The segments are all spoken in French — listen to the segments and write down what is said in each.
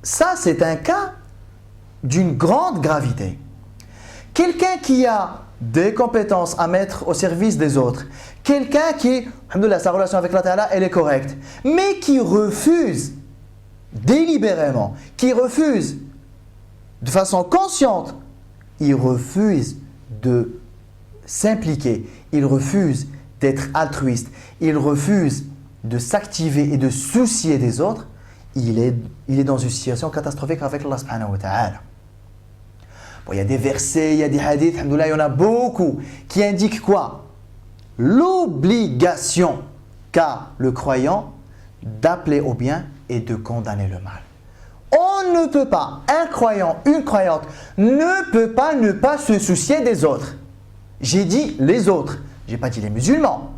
ça c'est un cas d'une grande gravité. Quelqu'un qui a des compétences à mettre au service des autres, quelqu'un qui, alhamdoulilah, sa relation avec Allah Ta'ala, elle est correcte, mais qui refuse délibérément, qui refuse de façon consciente, il refuse de s'impliquer, il refuse d'être altruiste, il refuse de s'activer et de soucier des autres, il est dans une situation catastrophique avec Allah subhanahu wa ta'ala. Bon, il y a des versets, il y a des hadiths, alhamdoulilah, il y en a beaucoup qui indiquent quoi? L'obligation qu'a le croyant d'appeler au bien et de condamner le mal. On ne peut pas, un croyant, une croyante, ne peut pas ne pas se soucier des autres. J'ai dit les autres, je n'ai pas dit les musulmans,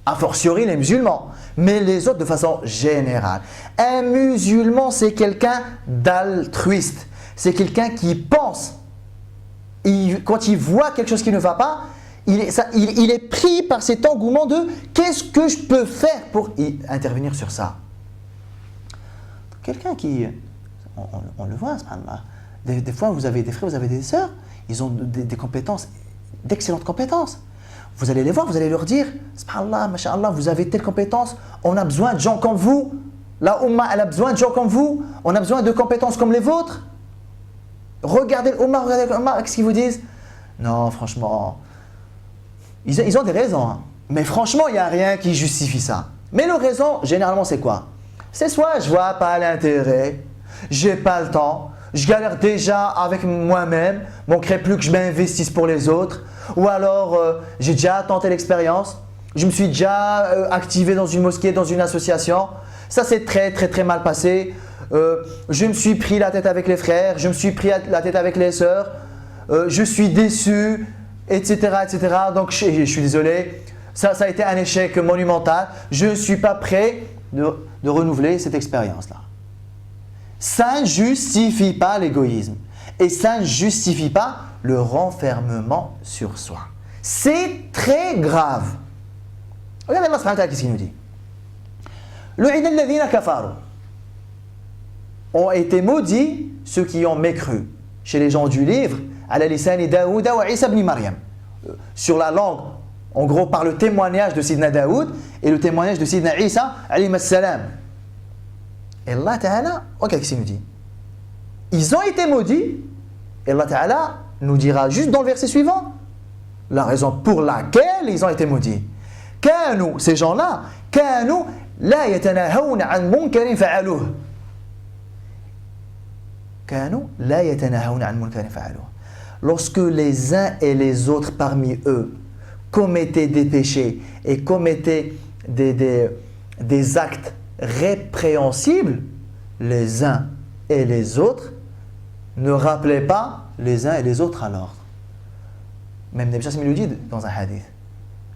a fortiori les musulmans, mais les autres de façon générale. Un musulman, c'est quelqu'un d'altruiste, c'est quelqu'un qui pense. Quand il voit quelque chose qui ne va pas, il est pris par cet engouement de qu'est-ce que je peux faire pour intervenir sur ça. Quelqu'un qui, on le voit, des fois vous avez des frères, vous avez des sœurs, ils ont des compétences, d'excellentes compétences. Vous allez les voir, vous allez leur dire, subhanallah, masha'Allah, vous avez telle compétence, on a besoin de gens comme vous, la Ummah, elle a besoin de gens comme vous, on a besoin de compétences comme les vôtres. Regardez l'Ummah, qu'est-ce qu'ils vous disent? Non, franchement, ils ont des raisons, hein. Mais franchement, il n'y a rien qui justifie ça. Mais leur raison, généralement, c'est quoi? C'est soit je vois pas l'intérêt, j'ai pas le temps, je galère déjà avec moi-même, manquerait plus que je m'investisse pour les autres, ou alors j'ai déjà tenté l'expérience, je me suis déjà activé dans une mosquée, dans une association, ça s'est très mal passé, je me suis pris la tête avec les frères, je me suis pris la tête avec les sœurs, je suis déçu, etc. Donc je suis désolé, ça a été un échec monumental, je ne suis pas prêt de renouveler cette expérience-là. Ça ne justifie pas l'égoïsme et ça ne justifie pas le renfermement sur soi. C'est très grave. Regardez Allah subhanahu wa ta'ala, qu'est-ce qu'il nous dit? Lu'ina alladhina kafaru. Ont été maudits ceux qui ont mécru. Chez les gens du livre, ala lisani Daouda wa Isa ibn Maryam. Sur la langue, en gros par le témoignage de Sidna Daoud et le témoignage de Sidna Isa alayhi salam. Et Allah Ta'ala, ok, qu'est-ce qu'il nous dit? Ils ont été maudits et Allah Ta'ala nous dira juste dans le verset suivant la raison pour laquelle ils ont été maudits. Kanu, ces gens-là, kanu la yatanahawna an munkarin fa'aluh. Kanu la yatanahawna an munkarin fa'aluh. Lorsque les uns et les autres parmi eux commettaient des péchés et commettaient des actes répréhensibles, les uns et les autres ne rappelaient pas les uns et les autres à l'ordre. Même Nabi Sallallahu alayhi wa sallam le dit dans un hadith.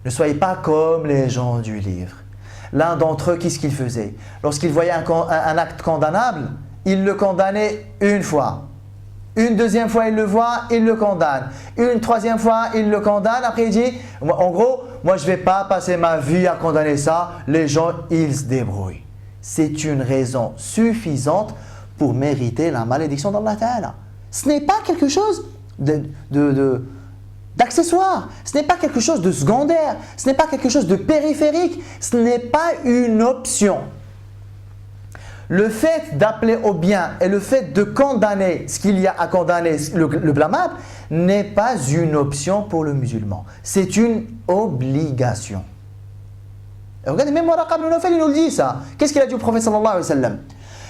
Ne soyez pas comme les gens du livre. L'un d'entre eux, qu'est-ce qu'il faisait? Lorsqu'il voyait un acte condamnable, il le condamnait une fois. Une deuxième fois, il le voit, il le condamne. Une troisième fois, il le condamne. Après, il dit, en gros, moi, je ne vais pas passer ma vie à condamner ça. Les gens, ils se débrouillent. C'est une raison suffisante pour mériter la malédiction d'Allah Ta'ala. Ce n'est pas quelque chose d'accessoire, ce n'est pas quelque chose de secondaire, ce n'est pas quelque chose de périphérique, ce n'est pas une option. Le fait d'appeler au bien et le fait de condamner ce qu'il y a à condamner, le blâmable, n'est pas une option pour le musulman. C'est une obligation. Et regardez, même Waraq ibn Nawfal, il nous le dit ça. Qu'est-ce qu'il a dit au prophète sallallahu alayhi wa sallam?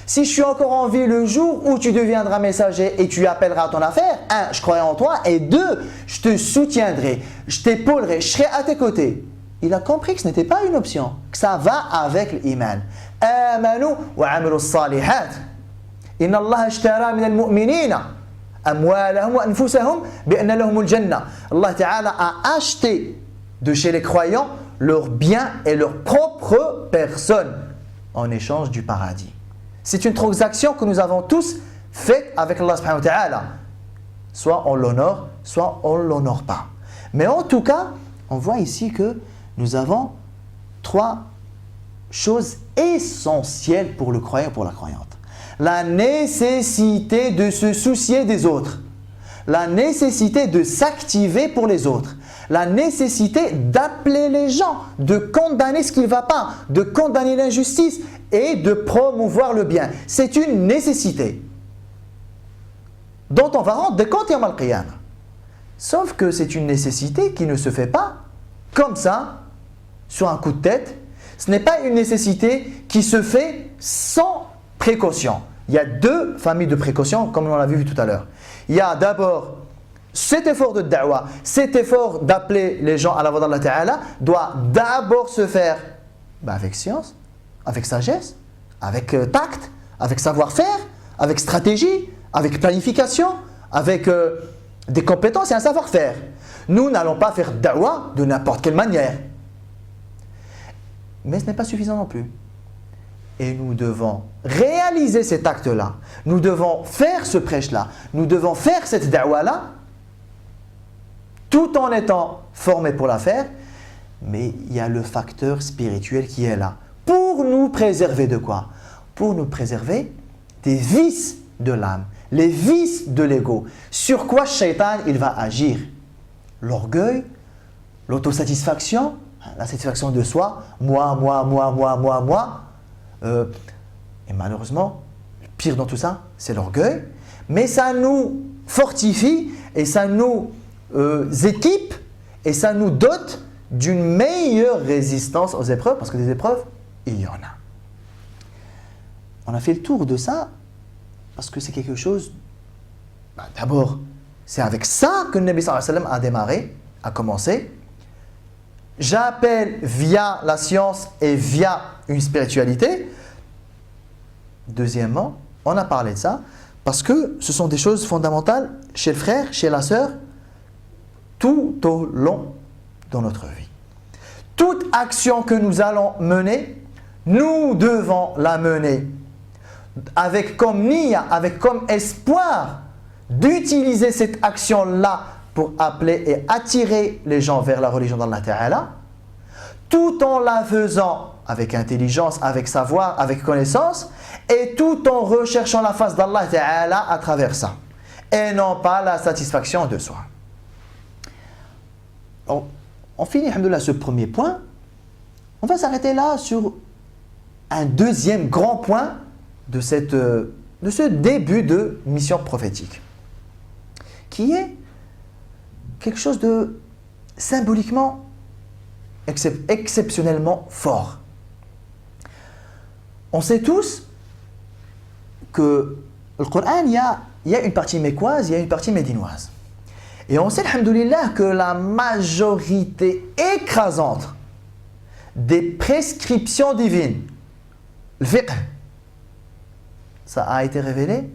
Si je suis encore en vie le jour où tu deviendras messager et tu appelleras ton affaire, 1, je croirai en toi, et 2, je te soutiendrai, je t'épaulerai, je serai à tes côtés. Il a compris que ce n'était pas une option, que ça va avec l'iman. Amanu wa amilu s-salihat. Inna Allah ashtara min al-mu'minina amwalahum wa anfusahum bi anna lahum al-jannah. Allah Ta'ala a acheté de chez les croyants leurs biens et leur propre personne en échange du paradis. C'est une transaction que nous avons tous faite avec Allah subhanahu wa ta'ala. Soit on l'honore, soit on ne l'honore pas. Mais en tout cas, on voit ici que nous avons 3 choses essentielles pour le croyant et pour la croyante. la nécessité de se soucier des autres, la nécessité de s'activer pour les autres, la nécessité d'appeler les gens, de condamner ce qui ne va pas, de condamner l'injustice et de promouvoir le bien. C'est une nécessité dont on va rendre des comptes yawm al-qiyamah. Sauf que c'est une nécessité qui ne se fait pas comme ça, sur un coup de tête. Ce n'est pas une nécessité qui se fait sans précaution. Il y a deux familles de précautions, comme on l'a vu tout à l'heure. Il y a d'abord cet effort de da'wah, cet effort d'appeler les gens à la voie d'Allah Ta'ala doit d'abord se faire avec science, avec sagesse, avec tact, avec savoir-faire, avec stratégie, avec planification, avec des compétences et un savoir-faire. Nous n'allons pas faire da'wah de n'importe quelle manière. Mais ce n'est pas suffisant non plus. Et nous devons réaliser cet acte-là. Nous devons faire ce prêche-là. Nous devons faire cette da'wah-là tout en étant formés pour la faire. Mais il y a le facteur spirituel qui est là. Pour nous préserver de quoi? Pour nous préserver des vices de l'âme, les vices de l'ego. Sur quoi Shaitan il va agir? L'orgueil, l'autosatisfaction, la satisfaction de soi, moi. Et malheureusement, le pire dans tout ça, c'est l'orgueil. Mais ça nous fortifie et ça nous équipe et ça nous dote d'une meilleure résistance aux épreuves, parce que des épreuves, il y en a. On a fait le tour de ça parce que c'est quelque chose, d'abord, c'est avec ça que le Nabi sallallahu alayhi wa sallam a démarré, a commencé. J'appelle via la science et via une spiritualité. Deuxièmement, on a parlé de ça parce que ce sont des choses fondamentales chez le frère, chez la sœur, tout au long de notre vie. Toute action que nous allons mener, nous devons la mener avec comme niya, avec comme espoir d'utiliser cette action-là pour appeler et attirer les gens vers la religion d'Allah Ta'ala, tout en la faisant avec intelligence, avec savoir, avec connaissance, et tout en recherchant la face d'Allah Ta'ala à travers ça, et non pas la satisfaction de soi. Alors, on finit, alhamdoulilah, ce premier point. On va s'arrêter là sur un deuxième grand point de ce début de mission prophétique, qui est quelque chose de symboliquement exceptionnellement fort. On sait tous que le Coran, il y a une partie mécoise, il y a une partie médinoise. Et on sait, alhamdoulilah, que la majorité écrasante des prescriptions divines, le fiqh, ça a été révélé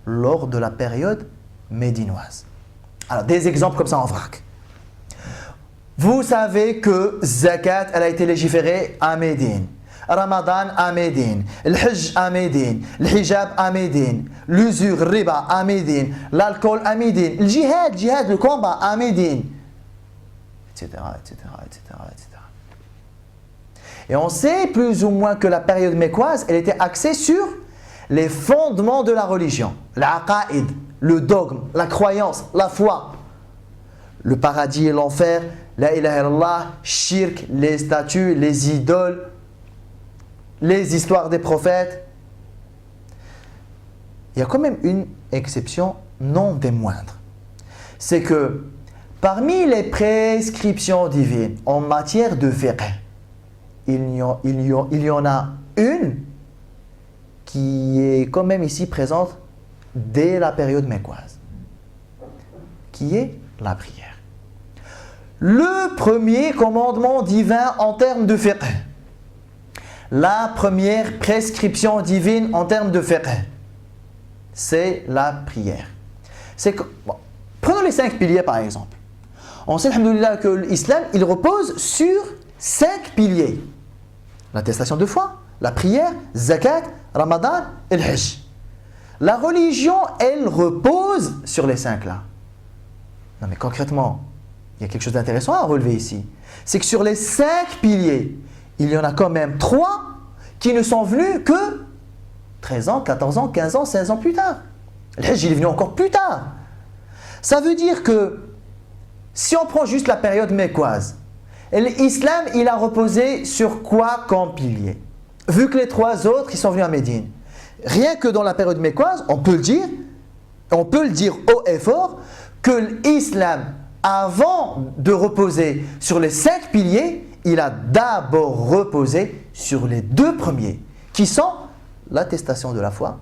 lors de la période médinoise. Alors, des exemples comme ça en vrac. Vous savez que Zakat, elle a été légiférée à Médine. Ramadan à Médine. Le Hajj à Médine. Le Hijab à Médine. L'usure, riba à Médine. L'alcool à Médine. Le djihad, le combat à Médine. Etc. Et on sait plus ou moins que la période mécoise, elle était axée sur les fondements de la religion. L'aqaïd, le dogme, la croyance, la foi. Le paradis et l'enfer, la ilaha illallah, shirk, les statues, les idoles, les histoires des prophètes. Il y a quand même une exception non des moindres. C'est que parmi les prescriptions divines en matière de fiqh, il y en a une qui est quand même ici présente dès la période mécoise, qui est la prière. Le premier commandement divin en termes de fiqh, la première prescription divine en termes de fiqh, c'est la prière. Prenons les 5 piliers par exemple. On sait, alhamdoulilah, que l'islam, il repose sur 5 piliers. L'attestation de foi, la prière, zakat, ramadan et le hajj. La religion, elle repose sur les 5 là. Non mais concrètement, il y a quelque chose d'intéressant à relever ici. C'est que sur les 5 piliers, il y en a quand même 3 qui ne sont venus que 13 ans, 14 ans, 15 ans, 16 ans plus tard. Le Hajj, il est venu encore plus tard. Ça veut dire que si on prend juste la période mécoise, l'islam, il a reposé sur quoi comme pilier? Vu que les trois autres, ils sont venus à Médine. Rien que dans la période mécoise, on peut le dire haut et fort, que l'islam, avant de reposer sur les 5 piliers, il a d'abord reposé sur les 2 premiers, qui sont l'attestation de la foi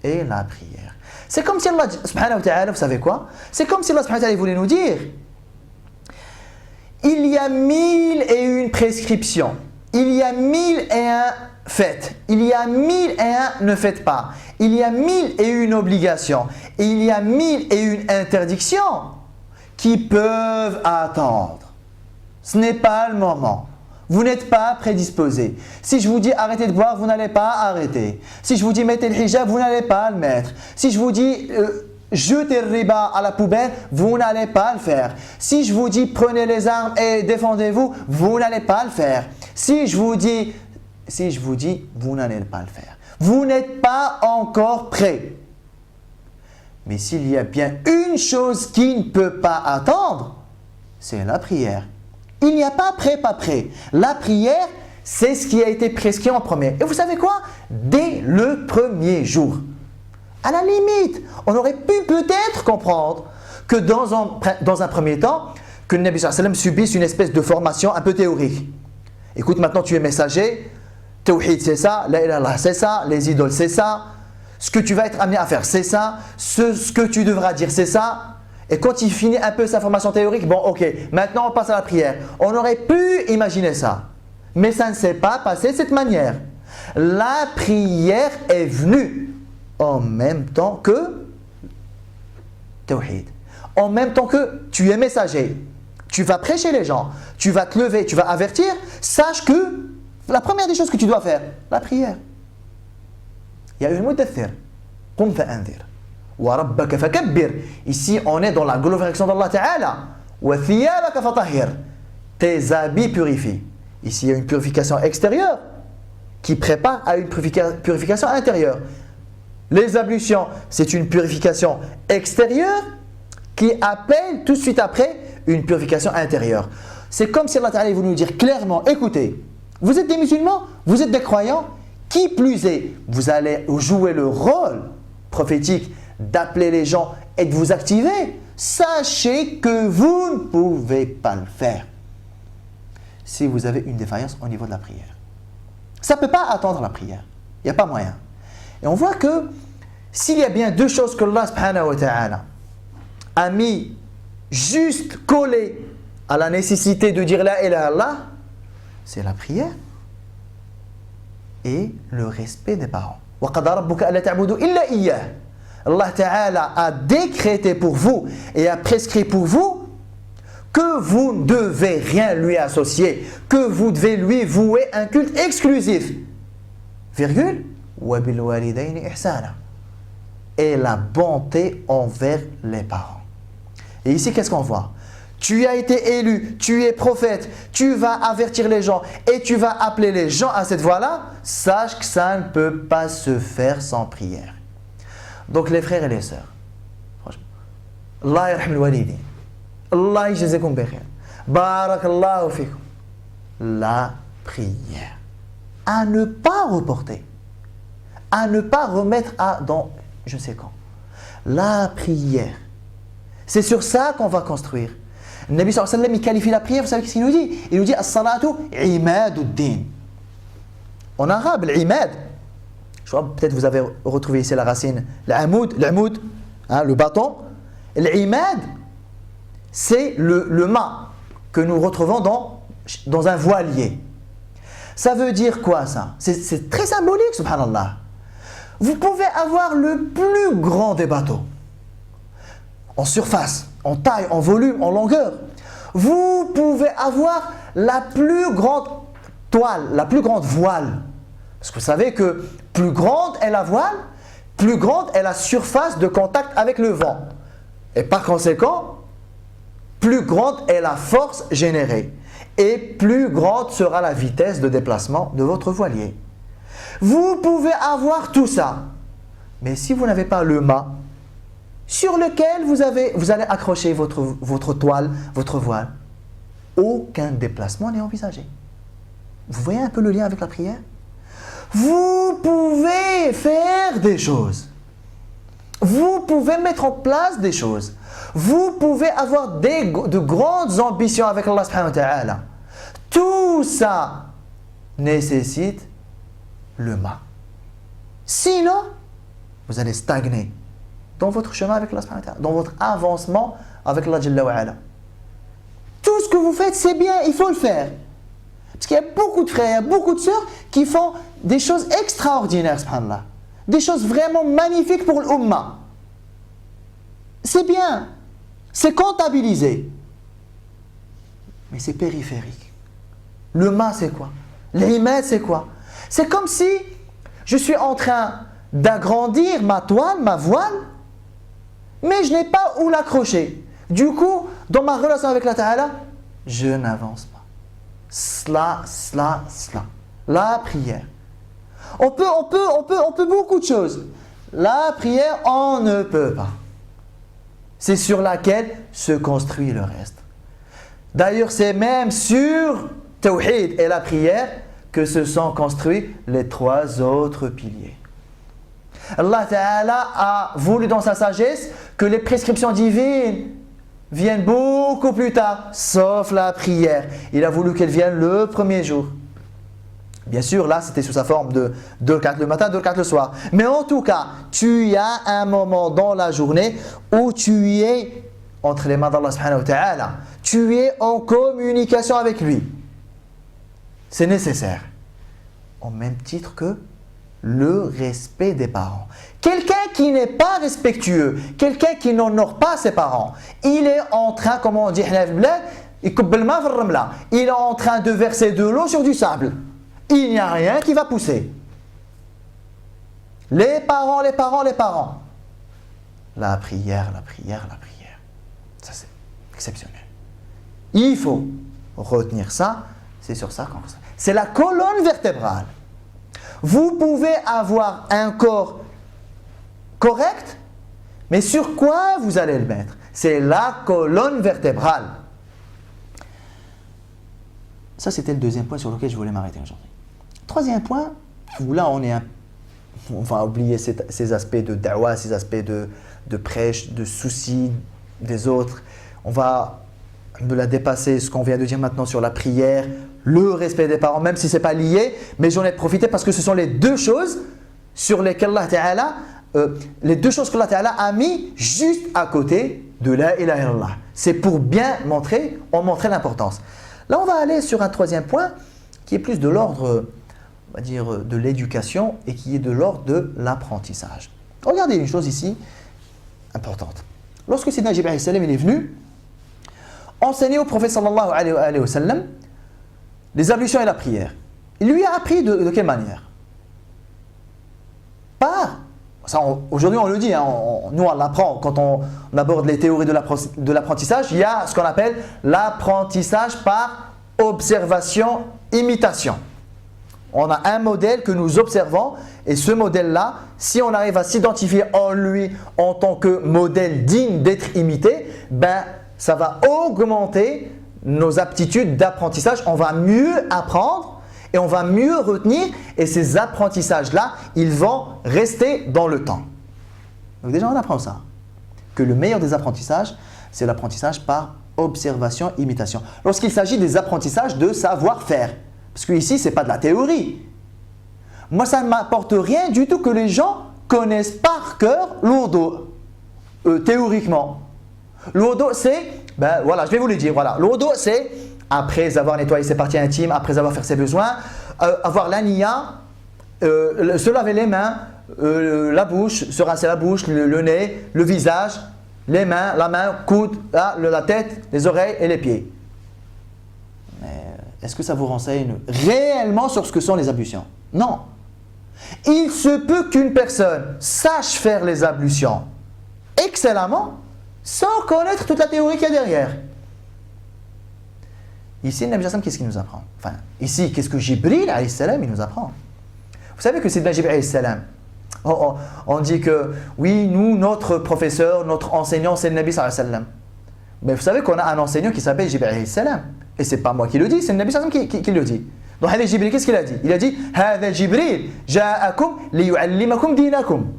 et la prière. C'est comme si Allah subhanahu wa ta'ala, vous savez quoi? C'est comme si Allah subhanahu wa ta'ala voulait nous dire, il y a 1001 prescriptions, il y a 1001 faites, il y a 1001 ne faites pas, il y a 1001 obligations, il y a 1001 interdictions qui peuvent attendre. Ce n'est pas le moment. Vous n'êtes pas prédisposé. Si je vous dis arrêtez de boire, vous n'allez pas arrêter. Si je vous dis mettez le hijab, vous n'allez pas le mettre. Si je vous dis jetez le riba à la poubelle, vous n'allez pas le faire. Si je vous dis prenez les armes et défendez-vous, vous n'allez pas le faire. Si je vous dis, vous n'allez pas le faire. Vous n'êtes pas encore prêt. Mais s'il y a bien une chose qui ne peut pas attendre, c'est la prière. Il n'y a pas prêt, pas prêt. La prière, c'est ce qui a été prescrit en premier. Et vous savez quoi? Dès le premier jour. À la limite, on aurait pu peut-être comprendre que dans un premier temps, que le Nabi sallallahu alayhi wa sallam subisse une espèce de formation un peu théorique. Écoute, maintenant tu es messager, Tawhid c'est ça, la ilaha illallah c'est ça, les idoles c'est ça, ce que tu vas être amené à faire c'est ça, ce que tu devras dire c'est ça. Et quand il finit un peu sa formation théorique, bon ok, maintenant on passe à la prière. On aurait pu imaginer ça, mais ça ne s'est pas passé de cette manière. La prière est venue en même temps que Tawhid. En même temps que tu es messager, tu vas prêcher les gens, tu vas te lever, tu vas avertir, sache que la première des choses que tu dois faire, la prière. Il y a une mudaththir, qum fa'anzir. Wa rabbaka fakabbir. Ici, on est dans la glorification d'Allah Ta'ala. Wa thiyabaka fatahhir. Tes habits purifient. Ici, il y a une purification extérieure qui prépare à une purification intérieure. Les ablutions, c'est une purification extérieure qui appelle tout de suite après une purification intérieure. C'est comme si Allah Ta'ala voulait nous dire clairement, écoutez, vous êtes des musulmans, vous êtes des croyants, qui plus est, vous allez jouer le rôle prophétique d'appeler les gens et de vous activer. Sachez que vous ne pouvez pas le faire si vous avez une défaillance au niveau de la prière. Ça ne peut pas attendre la prière. Il n'y a pas moyen. Et on voit que s'il y a bien 2 choses que Allah subhanahu wa ta'ala a mis juste collées à la nécessité de dire la ilaha illallah, c'est la prière et le respect des parents. Wa qada rabbuka alla ta'budu illa iyyah. Allah Ta'ala a décrété pour vous et a prescrit pour vous que vous ne devez rien lui associer, que vous devez lui vouer un culte exclusif. Virgule, wa bil walidayni ihsana. Et la bonté envers les parents. Et ici, qu'est-ce qu'on voit? Tu as été élu, tu es prophète, tu vas avertir les gens et tu vas appeler les gens à cette voie-là. Sache que ça ne peut pas se faire sans prière. Donc les frères et les sœurs, franchement, Allah yarham al-walidin, Allah yajzakum bi khair, barakallahu fikum. La prière, à ne pas reporter, à ne pas remettre dans je sais quand. La prière, c'est sur ça qu'on va construire. Le Nabi sallallahu alayhi wa sallam, il qualifie la prière, vous savez ce qu'il nous dit? Il nous dit as-salatu imaduddin. En arabe, l'imad, je crois peut-être vous avez retrouvé ici la racine, l'amoud, hein, le bâton. L'imad, c'est le mât que nous retrouvons dans un voilier. Ça veut dire quoi ça? C'est très symbolique, subhanallah. Vous pouvez avoir le plus grand des bateaux, en surface, en taille, en volume, en longueur. Vous pouvez avoir la plus grande toile, la plus grande voile. Parce que vous savez que plus grande est la voile, plus grande est la surface de contact avec le vent. Et par conséquent, plus grande est la force générée. Et plus grande sera la vitesse de déplacement de votre voilier. Vous pouvez avoir tout ça. Mais si vous n'avez pas le mât sur lequel vous allez accrocher votre toile, votre voile, aucun déplacement n'est envisagé. Vous voyez un peu le lien avec la prière? Vous pouvez faire des choses. Vous pouvez mettre en place des choses. Vous pouvez avoir de grandes ambitions avec Allah subhanahu wa ta'ala. Tout ça nécessite le mât. Sinon, vous allez stagner dans votre chemin avec Allah subhanahu wa ta'ala, dans votre avancement avec Allah jalla wa ala. Tout ce que vous faites, c'est bien, il faut le faire. Parce qu'il y a beaucoup de frères, il y a beaucoup de sœurs qui font des choses extraordinaires, subhanallah. Des choses vraiment magnifiques pour l'umma. C'est bien, c'est comptabilisé. Mais c'est périphérique. Le mât, c'est quoi? L'imad, c'est quoi? C'est comme si je suis en train d'agrandir ma toile, ma voile, mais je n'ai pas où l'accrocher. Du coup, dans ma relation avec la Ta'ala, je n'avance pas. Cela. La prière. On peut beaucoup de choses. La prière, on ne peut pas. C'est sur laquelle se construit le reste. D'ailleurs, c'est même sur Tawhid et la prière que se sont construits les 3 autres piliers. Allah Ta'ala a voulu dans sa sagesse que les prescriptions divines viennent beaucoup plus tard, sauf la prière. Il a voulu qu'elle vienne le premier jour. Bien sûr, là, c'était sous sa forme de 2 rakats le matin, 2 rakats le soir. Mais en tout cas, tu as un moment dans la journée où tu es entre les mains d'Allah subhanahu wa ta'ala. Tu es en communication avec lui. C'est nécessaire. Au même titre que le respect des parents. Quelqu'un qui n'est pas respectueux, quelqu'un qui n'honore pas ses parents, il est en train, comme on dit, il est en train de verser de l'eau sur du sable. Il n'y a rien qui va pousser. Les parents. La prière. Ça, c'est exceptionnel. Il faut retenir ça. C'est sur ça qu'on... C'est la colonne vertébrale. Vous pouvez avoir un corps correct, mais sur quoi vous allez le mettre? C'est la colonne vertébrale. Ça, c'était le 2e point sur lequel je voulais m'arrêter aujourd'hui. 3e point, où là, on va oublier ces aspects de da'wah, ces aspects de prêche, de soucis des autres. On va dépasser ce qu'on vient de dire maintenant sur la prière, le respect des parents, même si ce n'est pas lié, mais j'en ai profité parce que ce sont les 2 choses sur lesquelles Allah Ta'ala, les 2 choses que Allah Ta'ala a mis juste à côté de la ilaha illallah. C'est pour bien montrer l'importance. Là, on va aller sur un 3e point qui est plus de l'ordre, on va dire, de l'éducation et qui est de l'ordre de l'apprentissage. Regardez une chose ici importante. Lorsque Sayyidina Jibril salam il est venu enseigner au prophète sallallahu alayhi wa sallam les ablutions et la prière, il lui a appris de quelle manière? Aujourd'hui on le dit, nous on l'apprend quand on aborde les théories de l'apprentissage, il y a ce qu'on appelle l'apprentissage par observation, imitation. On a un modèle que nous observons et ce modèle-là, si on arrive à s'identifier en lui en tant que modèle digne d'être imité, ça va augmenter nos aptitudes d'apprentissage. On va mieux apprendre et on va mieux retenir et ces apprentissages-là, ils vont rester dans le temps. Donc déjà, on apprend ça. Que le meilleur des apprentissages, c'est l'apprentissage par observation, imitation. Lorsqu'il s'agit des apprentissages de savoir-faire. Parce qu'ici, ce n'est pas de la théorie. Moi, ça ne m'apporte rien du tout que les gens connaissent par cœur l'odo, théoriquement. L'odo, c'est, je vais vous le dire, l'odo, c'est après avoir nettoyé ses parties intimes, après avoir fait ses besoins, avoir l'aniya, se laver les mains, la bouche, se rincer la bouche, le nez, le visage, les mains, la main, coude, la tête, les oreilles et les pieds. Mais est-ce que ça vous renseigne réellement sur ce que sont les ablutions? Non. Il se peut qu'une personne sache faire les ablutions excellemment sans connaître toute la théorie qu'il y a derrière. Ici, le Nabi Sallam, qu'est-ce qu'il nous apprend? Ici, qu'est-ce que Jibril alayhi salam il nous apprend? Vous savez que c'est de Jibril alayhi salam. On dit que oui, nous, notre professeur, notre enseignant, c'est le Nabi sallallahu alayhi wa sallam. Mais vous savez qu'on a un enseignant qui s'appelle Jibril alayhi salam. Et ce n'est pas moi qui le dis, c'est le Nabi sallallahu alayhi wa sallam qui le dit. Donc, Hadith Jibril, qu'est-ce qu'il a dit? Il a dit Hada Jibril, ja'akum liyu'allimakum dinakum.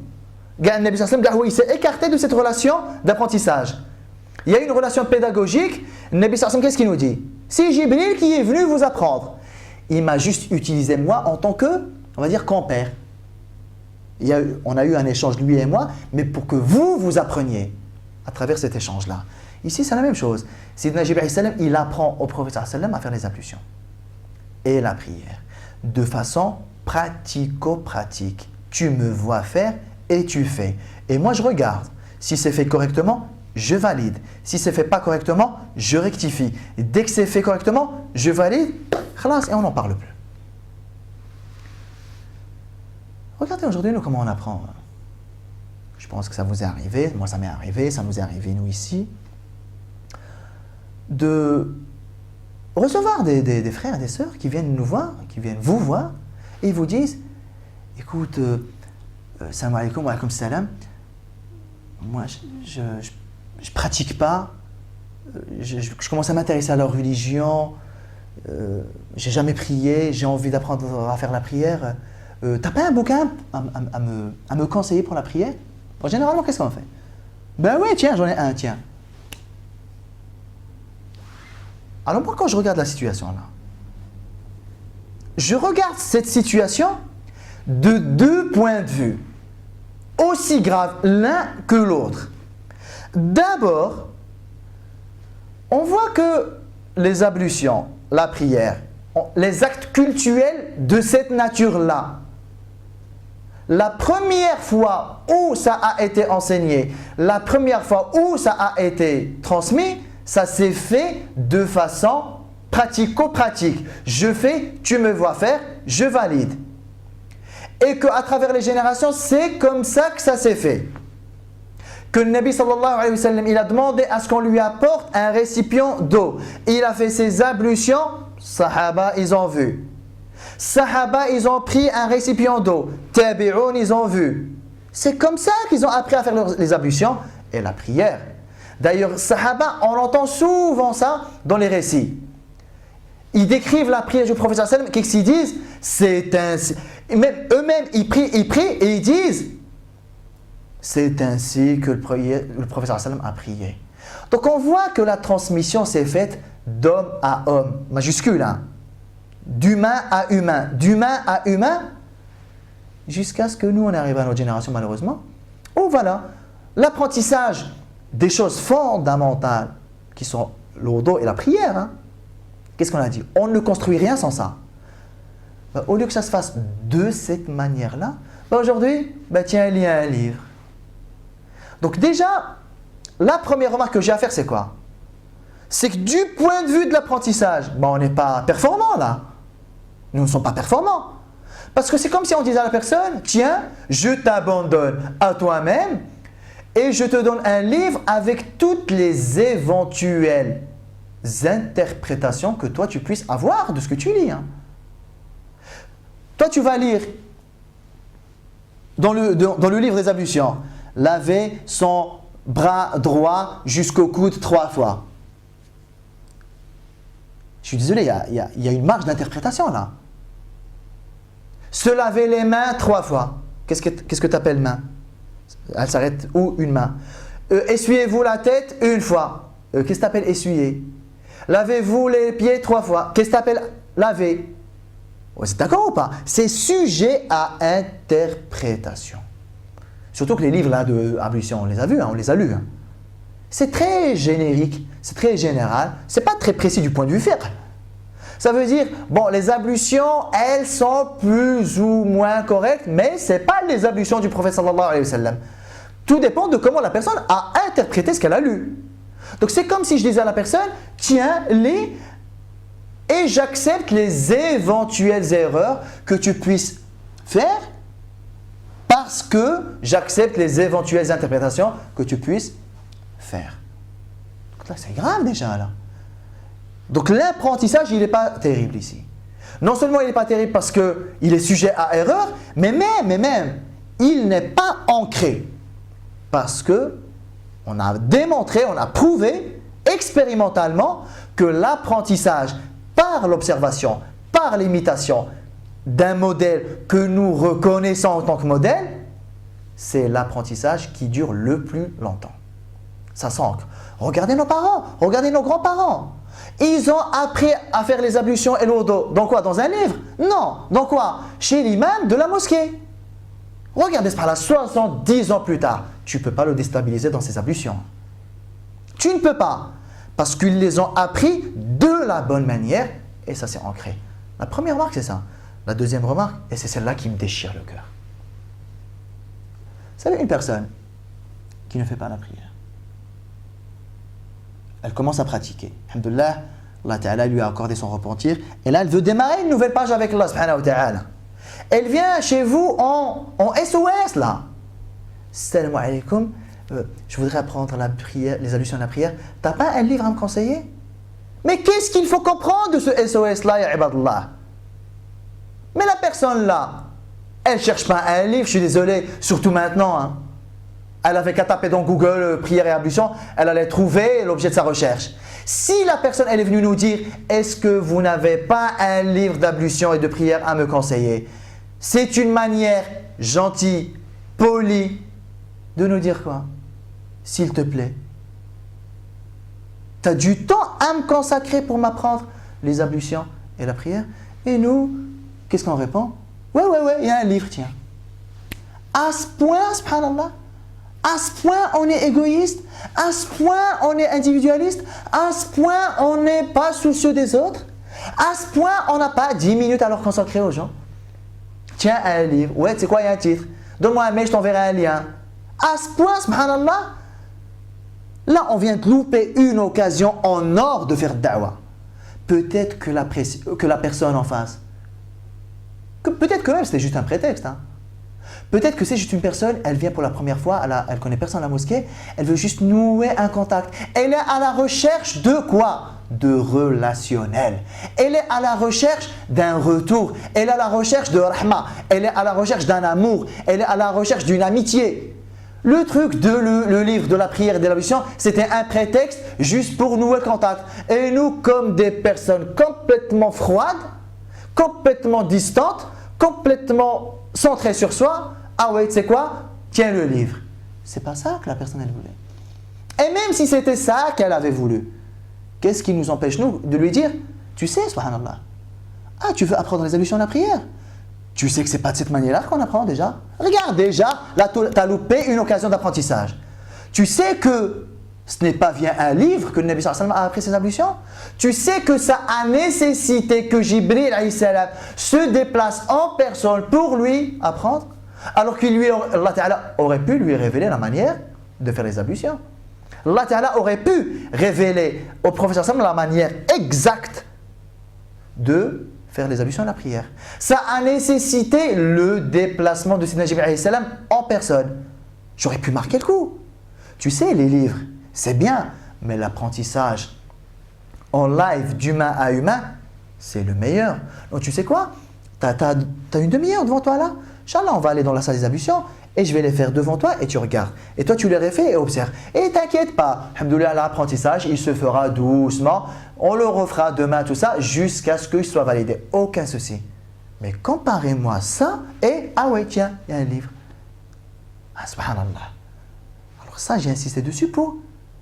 Le Nabi sallallahu alayhi wa sallam, il s'est écarté de cette relation d'apprentissage. Il y a une relation pédagogique. Le Nabi sallallahu alayhi wa sallam, qu'est-ce qu'il nous dit? C'est Jibril qui est venu vous apprendre. Il m'a juste utilisé moi en tant que, on va dire, compère. On a eu un échange, lui et moi, mais pour que vous appreniez à travers cet échange-là. Ici, c'est la même chose. Sidna Jibril, il apprend au prophète à faire les ablutions et la prière de façon pratico-pratique. Tu me vois faire et tu fais. Et moi, je regarde. Si c'est fait correctement, je valide. Si c'est fait pas correctement, je rectifie. Et dès que c'est fait correctement, je valide, khalas, et on n'en parle plus. Regardez aujourd'hui nous comment on apprend. Je pense que ça vous est arrivé, moi ça m'est arrivé, ça nous est arrivé nous ici, de recevoir des frères et des sœurs qui viennent nous voir, qui viennent vous voir, et ils vous disent, écoute, salam alaikum wa alaikum salam, moi je pratique pas, je commence à m'intéresser à leur religion, j'ai jamais prié, j'ai envie d'apprendre à faire la prière. T'as pas un bouquin à me conseiller pour la prière? Généralement, qu'est-ce qu'on fait? Ben oui, tiens, j'en ai un, tiens. Alors moi, quand je regarde la situation là, je regarde cette situation de deux points de vue, aussi graves l'un que l'autre. D'abord, on voit que les ablutions, la prière, les actes cultuels de cette nature-là, la première fois où ça a été enseigné, la première fois où ça a été transmis, ça s'est fait de façon pratico-pratique. Je fais, tu me vois faire, je valide. Et qu'à travers les générations, c'est comme ça que ça s'est fait. Que le Nabi sallallahu alayhi wa sallam, il a demandé à ce qu'on lui apporte un récipient d'eau. Il a fait ses ablutions, Sahaba, ils ont vu. Sahaba, ils ont pris un récipient d'eau. Tabi'un, ils ont vu. C'est comme ça qu'ils ont appris à faire les ablutions et la prière. D'ailleurs, Sahaba, on entend souvent ça dans les récits. Ils décrivent la prière du prophète sallallahu alayhi wa sallam, qu'est-ce qu'ils disent? C'est ainsi. Eux-mêmes, ils prient et ils disent c'est ainsi que le prophète sallallahu alayhi wa sallam a prié. Donc on voit que la transmission s'est faite d'homme à homme, majuscule, hein? D'humain à humain, jusqu'à ce que nous, on arrive à notre génération malheureusement, où voilà, l'apprentissage des choses fondamentales qui sont le wudu et la prière. Hein? Qu'est-ce qu'on a dit? On ne construit rien sans ça. Au lieu que ça se fasse de cette manière-là, aujourd'hui, tiens, il y a un livre. Donc déjà, la première remarque que j'ai à faire, c'est quoi? C'est que du point de vue de l'apprentissage, on n'est pas performant là. Nous ne sommes pas performants. Parce que c'est comme si on disait à la personne, tiens, je t'abandonne à toi-même et je te donne un livre avec toutes les éventuelles interprétations que toi tu puisses avoir de ce que tu lis. Hein. Toi tu vas lire dans le livre des ablutions, laver son bras droit jusqu'au coude 3 fois. Je suis désolé, il y a une marge d'interprétation là. Se laver les mains 3 fois. Qu'est-ce que tu appelles main? Elle s'arrête où une main? Essuyez-vous la tête 1 fois. Qu'est-ce que tu appelles essuyer? Lavez-vous les pieds 3 fois. Qu'est-ce que tu appelles laver? C'est d'accord ou pas? C'est sujet à interprétation. Surtout que les livres là de ablution, on les a vus, on les a lus. Hein. C'est très générique, c'est très général, c'est pas très précis du point de vue fiqh. Ça veut dire, les ablutions, elles sont plus ou moins correctes, mais ce n'est pas les ablutions du prophète sallallahu alayhi wa sallam. Tout dépend de comment la personne a interprété ce qu'elle a lu. Donc c'est comme si je disais à la personne, tiens, lis et j'accepte les éventuelles erreurs que tu puisses faire parce que j'accepte les éventuelles interprétations que tu puisses faire. Donc là, c'est grave déjà là. Donc l'apprentissage, il n'est pas terrible ici. Non seulement il n'est pas terrible parce qu'il est sujet à erreur, mais même, il n'est pas ancré. Parce que on a démontré, on a prouvé expérimentalement que l'apprentissage par l'observation, par l'imitation d'un modèle que nous reconnaissons en tant que modèle, c'est l'apprentissage qui dure le plus longtemps. Ça s'ancre. Regardez nos parents, regardez nos grands-parents. Ils ont appris à faire les ablutions et l'odo. Dans quoi? Dans un livre? Non. Dans quoi? Chez l'imam de la mosquée. Regardez ce par là, 70 ans plus tard. Tu ne peux pas le déstabiliser dans ses ablutions. Tu ne peux pas. Parce qu'ils les ont appris de la bonne manière et ça s'est ancré. La première remarque, c'est ça. La deuxième remarque, et c'est celle-là qui me déchire le cœur. Vous savez, une personne qui ne fait pas la prière, elle commence à pratiquer. Alhamdoulilah, Allah Ta'ala lui a accordé son repentir. Et là, elle veut démarrer une nouvelle page avec Allah Subhanahu wa Ta'ala. Elle vient chez vous en SOS là. Salam alaikum, je voudrais apprendre la prière, les allusions à la prière. T'as pas un livre à me conseiller? Mais qu'est-ce qu'il faut comprendre de ce SOS là, ya ibadallah? Mais la personne là, elle cherche pas un livre, je suis désolé, surtout maintenant. Hein. Elle avait qu'à taper dans Google prière et ablution, elle allait trouver l'objet de sa recherche. Si la personne elle est venue nous dire « Est-ce que vous n'avez pas un livre d'ablution et de prière à me conseiller ?» C'est une manière gentille, polie de nous dire quoi? S'il te plaît, tu as du temps à me consacrer pour m'apprendre les ablutions et la prière. Et nous, qu'est-ce qu'on répond? Ouais, il y a un livre, tiens. À ce point, subhanallah, à ce point on est égoïste, à ce point on est individualiste, à ce point on n'est pas soucieux des autres, à ce point on n'a pas 10 minutes à leur consacrer aux gens. Tiens un livre, ouais, tu sais quoi, il y a un titre, donne-moi un mail, je t'enverrai un lien. À ce point, subhanallah, là on vient de louper une occasion en or de faire da'wah. Peut-être que la personne en face, peut-être que même c'était juste un prétexte. Hein. Peut-être que c'est juste une personne, elle vient pour la première fois, elle connaît personne à la mosquée, elle veut juste nouer un contact. Elle est à la recherche de quoi? De relationnel. Elle est à la recherche d'un retour. Elle est à la recherche de rahma. Elle est à la recherche d'un amour. Elle est à la recherche d'une amitié. Le truc de le livre de la prière et de l'ablution, c'était un prétexte juste pour nouer contact. Et nous, comme des personnes complètement froides, complètement distantes, complètement centrées sur soi, ah ouais, tu sais quoi? Tiens le livre. C'est pas ça que la personne elle voulait. Et même si c'était ça qu'elle avait voulu, qu'est-ce qui nous empêche nous de lui dire, tu sais, subhanallah, ah tu veux apprendre les ablutions de la prière? Tu sais que c'est pas de cette manière-là qu'on apprend déjà. Regarde déjà, là tu as loupé une occasion d'apprentissage. Tu sais que ce n'est pas via un livre que le Nabi sallallahu alayhi wa sallam a appris ses ablutions. Tu sais que ça a nécessité que Jibril alayhi salam se déplace en personne pour lui apprendre, alors qu'Allah Ta'ala aurait pu lui révéler la manière de faire les ablutions. Allah Ta'ala aurait pu révéler au prophète sallallahu alayhi wa sallam la manière exacte de faire les ablutions à la prière. Ça a nécessité le déplacement de Sayyidina Jibril alayhi salam en personne. J'aurais pu marquer le coup. Tu sais, les livres, c'est bien, mais l'apprentissage en live d'humain à humain, c'est le meilleur. Donc tu sais quoi? Tu as une demi-heure devant toi là. Inch'Allah, on va aller dans la salle des ablutions et je vais les faire devant toi et tu regardes. Et toi, tu les refais et observes. Et t'inquiète pas, alhamdoulilah, l'apprentissage, il se fera doucement. On le refera demain, tout ça, jusqu'à ce qu'il soit validé. Aucun souci. Mais comparez-moi ça et, ah ouais, tiens, il y a un livre. Ah, subhanallah. Alors ça, j'ai insisté dessus pour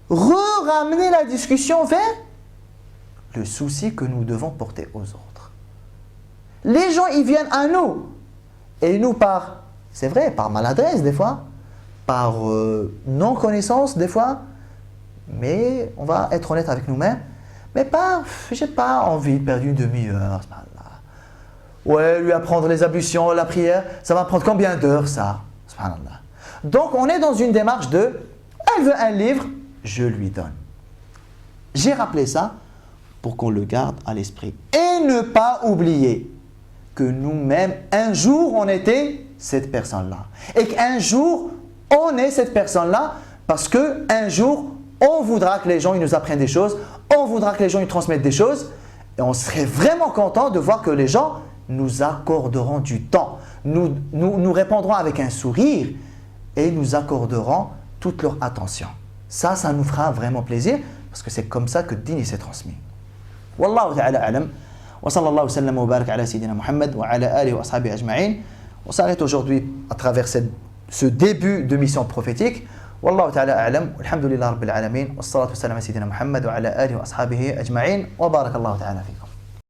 ramener la discussion vers le souci que nous devons porter aux autres. Les gens, ils viennent à nous. Et nous, c'est vrai, par maladresse des fois, par non-connaissance des fois, mais on va être honnête avec nous-mêmes, mais j'ai pas envie de perdre une demi-heure. Ouais, lui apprendre les ablutions, la prière, ça va prendre combien d'heures ça? Subhanallah. Donc on est dans une démarche de, elle veut un livre, je lui donne. J'ai rappelé ça pour qu'on le garde à l'esprit. Et ne pas oublier que nous-mêmes, un jour, on était cette personne-là. Et qu'un jour, on est cette personne-là parce qu'un jour, on voudra que les gens ils nous apprennent des choses, on voudra que les gens ils transmettent des choses Et on serait vraiment content de voir que les gens nous accorderont du temps, nous répondront avec un sourire et nous accorderont toute leur attention. Ça nous fera vraiment plaisir parce que c'est comme ça que le din s'est transmis. Wallahu ta'ala a'lam. Wa sallallahu wa sallam wa barak ala sayyidina Muhammad wa ala alihi wa ashabihi ajma'in. On s'arrête aujourd'hui à travers ce début de mission prophétique. Wallahu ta'ala a'lam. Alhamdulillah rabbil alamin. Wa salatu wa salam ala sayyidina Muhammad wa ala alihi wa ashabihi ajma'in. Wa barakallahu ta'ala fikum.